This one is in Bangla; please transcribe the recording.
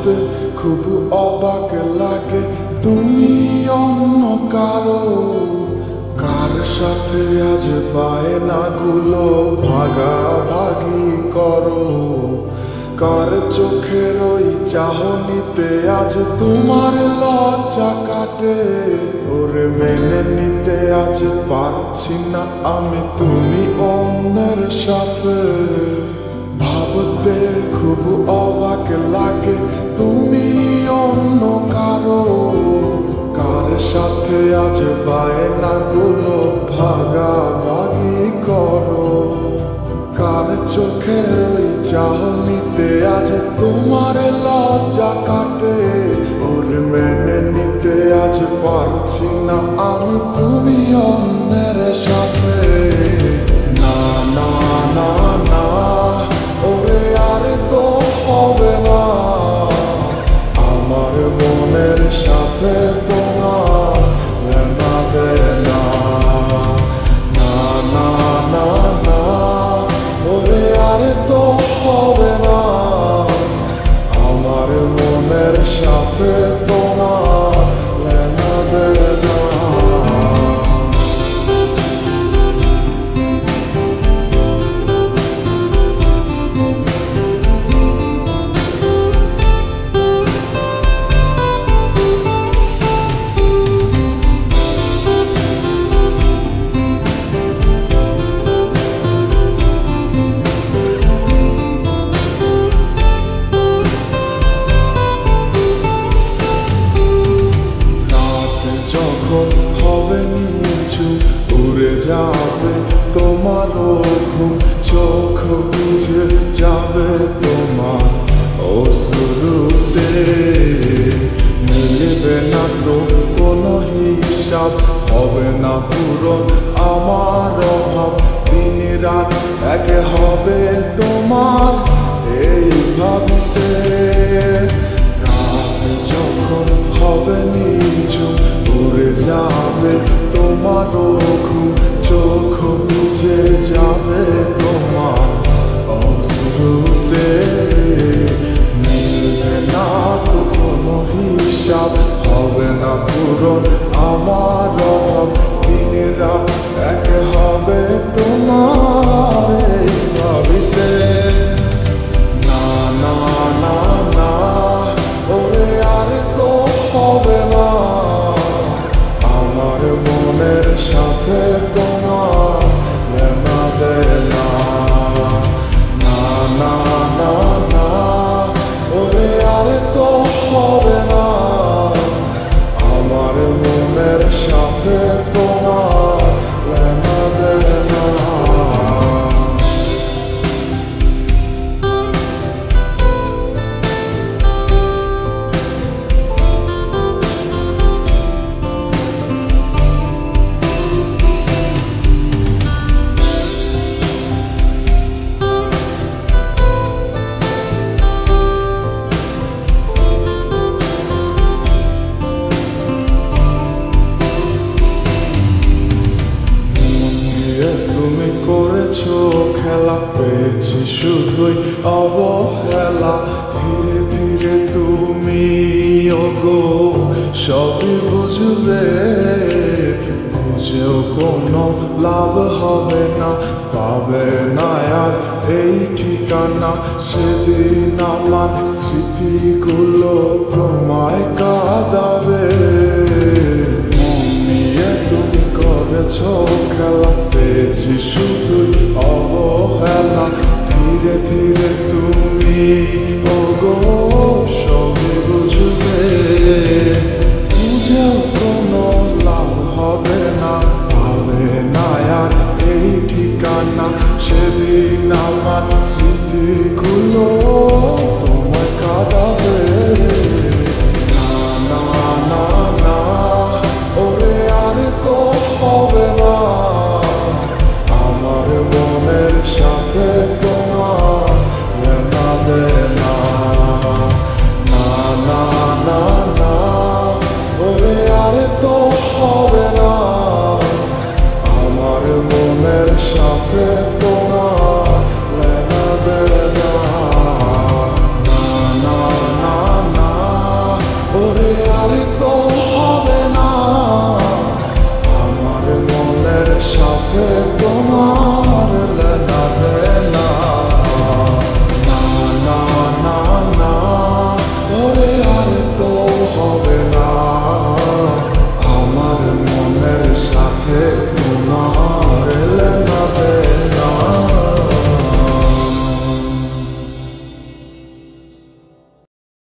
ভাবতে খুব অবাক লাগে তুমি অন্য কারো কার সাথে আজ বায়নাগুলো ভাগাভাগি করো কার চোখের ওই চাহনিতে আজ তোমার লজ্জা কাটে ওরে মেনে নিতে আজ পারছি না আমি তুমি অন্যের সাথে ভাবতে খুব অবাক লাগে তুমি অন্য কারো কার সাথে আজ বায়নাগুলো ভাগাভাগি করো কার চোখের ওই চাহনিতে আজ তোমার লজ্জা কাটে ওরে মেনে নিতে আজ পারছি না আমি তুমি অন্যের সাথে না না না না ওরে আর তো হবে না আমার মনের সাথে তোমার মেলাবে না না না না না ওরে আর তো হবে না আমার মনের সাথে তোমার মেলাবে না হবে নিচু উড়ে যাবে তোমারও ঘুম চোখ বুঝে যাবে তোমার অশ্রুতে মিলবে না তো কোনো হিসাব হবে না পূরণ আমার অভাব দিন রাত এক হবে তোমার এই ভাবতে রাত যখন হবে নিচু উড়ে যাবে তোমারও ঘুম চোখ বুঝে যাবে তোমার অশ্রুতে মিলবে না তো কোনো হিসাব হবে না পূরণ আমার অভাব দিন রাত এক হবে তোমার এই ভাবিতে না না না না ওরে আর তো হবে না আমার মনের সাথে তোমার মেলাবে না না না না না ওরে আর তো হবে না আমার মনের সাথে তোমার মেলাবে না তুমি করেছো খেলা পেয়েছি শুধুই অবহেলা ধীরে ধীরে তুমি ওগো সবই বুঝবে বুঝেও কোনো লাভ হবে না পাবে না আর এই ঠিকানা সেদিন আমার স্মৃতিগুলো তোমায় কাঁদাবে মন নিয়ে তুমি করেছো খেলা পেয়েছি শুধুই অবহেলা ধীরে ধীরে তুমি ওগো